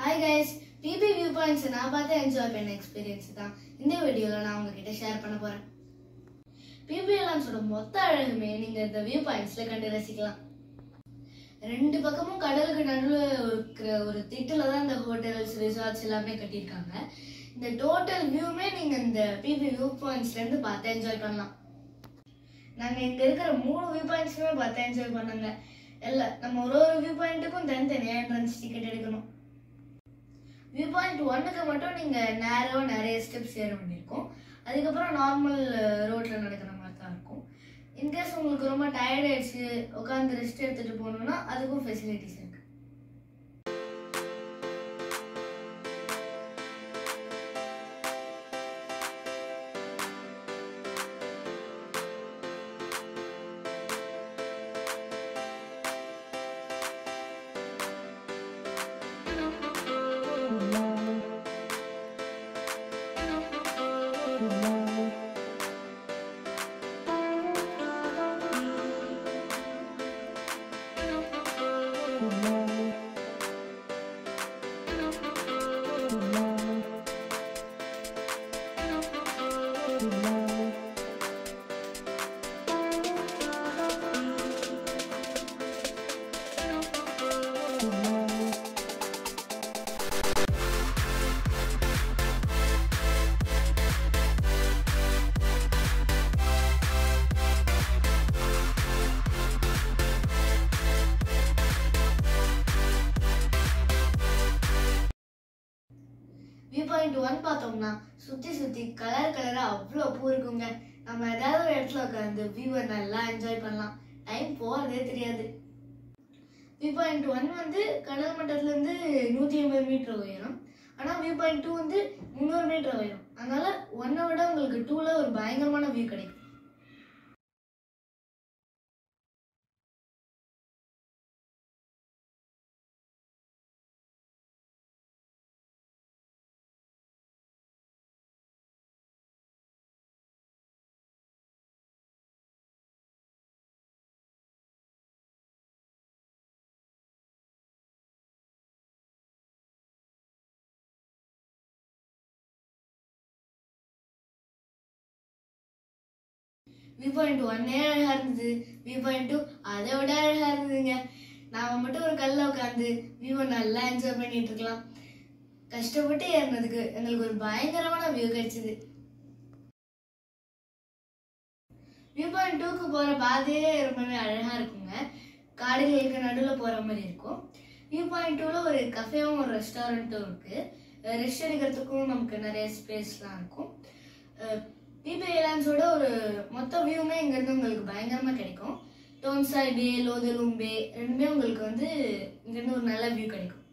Hi guys, PP viewpoints நான் பார்த்து enjoy பண்ண எக்ஸ்பீரியன்ஸ் தான் இந்த வீடியோல நான் உங்ககிட்ட ஷேர் பண்ண போறேன். PP ஐலாண்ட்ஸோட மொத்த அழகுமே நீங்க இந்த வியூ பாயிண்ட்ஸ்ல கண்டு ரசிக்கலாம். ரெண்டு பக்கமும் கடலுக்கு நடுவுல இருக்கிற ஒரு திட்டுல தான் இந்த ஹோட்டல்ஸ் ரிசார்ட்ஸ் எல்லாமே கட்டியிருக்காங்க. இந்த டோட்டல் வியூமே நீங்க இந்த PP வியூ பாயிண்ட்ஸ்ல இருந்து பார்த்து என்ஜாய் பண்ணலாம். நாங்க இங்க இருக்கிற 3 வியூ பாயிண்ட்ஸுமே பார்த்து என்ஜாய் பண்ணாங்க. நம்ம ஒரு வியூ பாயிண்ட்டுக்கும் தனித்தனியா என்ட்ரன்ஸ் டிக்கெட் எடுக்கணும். வியூ பாயிண்ட் 1க்கு மட்டும் நீங்க நிறைய ஸ்டெப்ஸ் ஏற வேண்டியிருக்கும். அதுக்கப்புறம் நார்மல் ரோட்ல நடக்கிற மாதிரி தான் இருக்கும். இன்கேஸ் உங்களுக்கு ரொம்ப டயர்ட் ஆயிடுச்சு உட்காந்து ரெஸ்ட் எடுத்துட்டு போகணும்னா அதுக்கும் ஃபெசிலிட்டிஸ் இருக்கு. வியூ பாயிண்ட் 1 பார்த்தோம்னா சுத்தி கலரா அவ்வளோ பூ இருக்குங்க. நம்ம ஏதாவது ஒரு இடத்துல உட்காந்து வியூவை நல்லா என்ஜாய் பண்ணலாம். டைம் போறதே தெரியாது. வியூ பாயிண்ட் 1 வந்து கடல் மட்டத்துல இருந்து 180 மீட்டர் உயரம். ஆனா வியூ பாயிண்ட் 2 வந்து 300 மீட்டர் உயரம். அதனால 1 விட உங்களுக்கு 2ல ஒரு பயங்கரமான வியூ கிடைக்கும். வியூ பாயிண்ட் 1 அழகா இருந்தது. வியூ பாயிண்ட் 2 அதை விட அழகா இருந்ததுங்க. நாம மட்டும் ஒரு கல்ல உட்காந்து வியூவை நல்லா என்ஜாய் பண்ணிட்டு இருக்கலாம். கஷ்டப்பட்டு ஏறினதுக்கு எங்களுக்கு ஒரு பயங்கரமான வியூ கிடைச்சது. வியூ பாயிண்ட் 2க்கு போற பாதையே ரொம்பவே அழகா இருக்குங்க. காடுகளுக்கு நடுவில் போற மாதிரி இருக்கும். வியூ பாயிண்ட் 2ல ஒரு கஃபேவும் ஒரு ரெஸ்டாரண்ட்டும் இருக்கு. ரெஸ்ட் எடுக்கிறதுக்கும் நமக்கு நிறைய ஸ்பேஸ்லாம் இருக்கும். PP ஐலாண்ட்ஸோட ஒரு மொத்த வியூமே இங்கிருந்து உங்களுக்கு பயங்கரமா கிடைக்கும். டோன்சாய் பே, லோதலும் பே ரெண்டுமே உங்களுக்கு வந்து இங்கிருந்து ஒரு நல்ல வியூ கிடைக்கும்.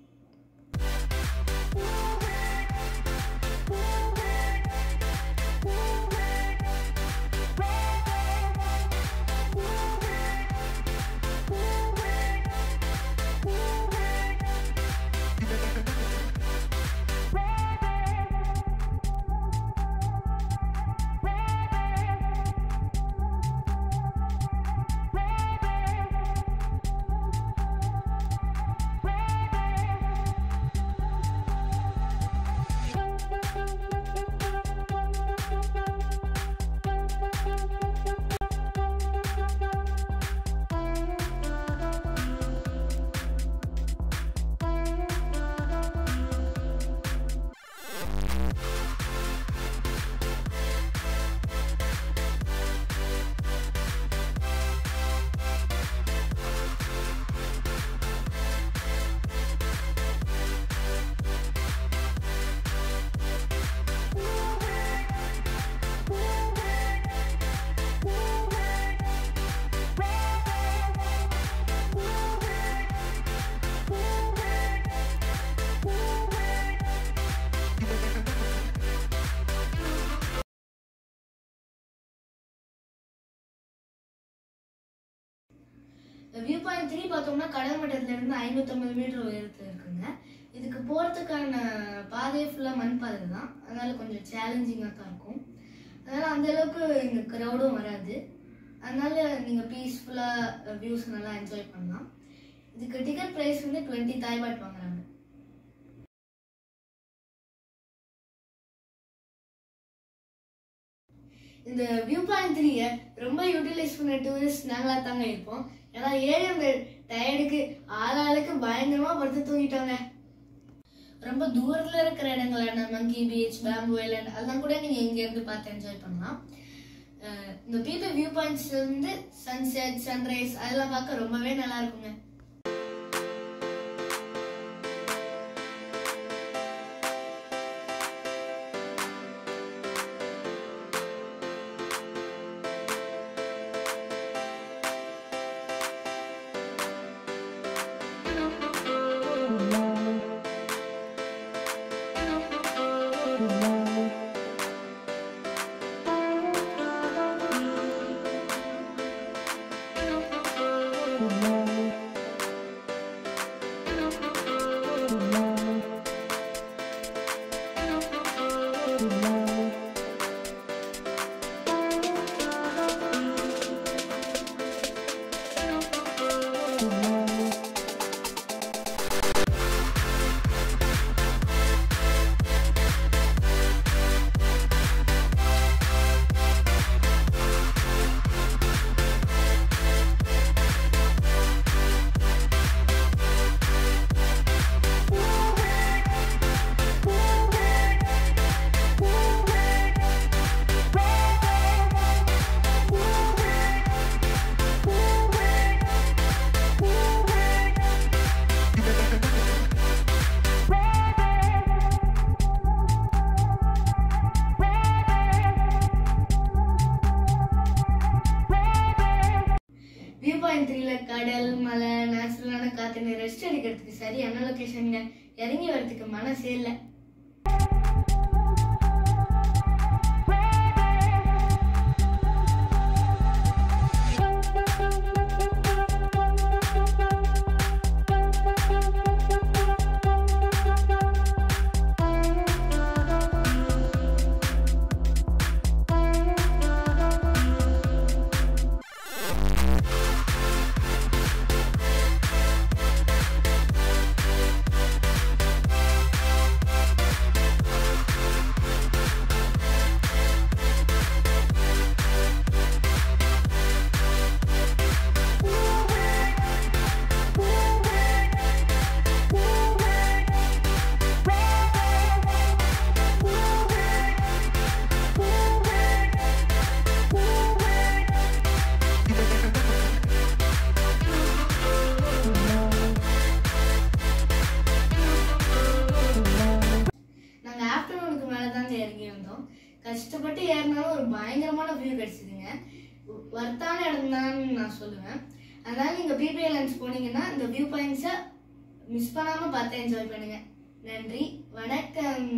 வியூ பாயிண்ட் 3 பார்த்தோம்னா கடல் மட்டத்துல இருந்து 550 மீட்டர் உயரத்துல இருக்குங்க. இதுக்கு போறதுக்கான பாதையே ஃபுல்லா மண் பாதை தான். அதனால கொஞ்சம் சேலஞ்சிங்கா தான் இருக்கும். அதனால அந்த அளவுக்கு இங்க கிரௌடும் வராது. அதனால நீங்க பீஸ்ஃபுல்லா வியூஸ் நல்லா என்ஜாய் பண்ணலாம். இதுக்கு டிக்கெட் பிரைஸ் வந்து 20 தாய் பாட் வாங்குறாங்க. இந்த வியூ பாயிண்ட் 3 ரொம்ப யூட்டிலைஸ் பண்ண டூரிஸ்ட் நாங்களா தாங்க இருப்போம். ஏன்னா ஏழு டயர்டுக்கு ஆளாளுக்கு பயங்கரமா படுத்து தூங்கிட்டோங்க. ரொம்ப தூரத்துல இருக்கிற இடங்களான மங்கி பீச், பேம்பு ஐலாண்ட் அதெல்லாம் கூட நீங்க இங்க இருந்து பார்த்து என்ஜாய் பண்ணலாம். இந்த பீபி வியூ பாயிண்ட்ஸ்ல இருந்து சன்செட், சன்ரைஸ் அதெல்லாம் பார்க்க ரொம்பவே நல்லா இருக்குங்க. வியூ பாயிண்ட் 3ல கடல், மலை, நேச்சுரலான காத்துன்னு ரெஸ்ட் எடுக்கிறதுக்கு சரியான லொகேஷன்ங்க. இறங்கி வரதுக்கு மனசே இல்லை. இறங்கி வந்தோம். கஷ்டப்பட்டு ஏறினாலும் ஒரு பயங்கரமான வியூ கிடைச்சதுங்க. வர்த்தான இடம் தான் நான் சொல்லுவேன். அதனால நீங்க பிபி ஐலாண்ட்ஸ் போனீங்கன்னா இந்த வியூ பாயிண்ட்ஸை மிஸ் பண்ணாம பார்த்து என்ஜாய் பண்ணுங்க. நன்றி, வணக்கம்.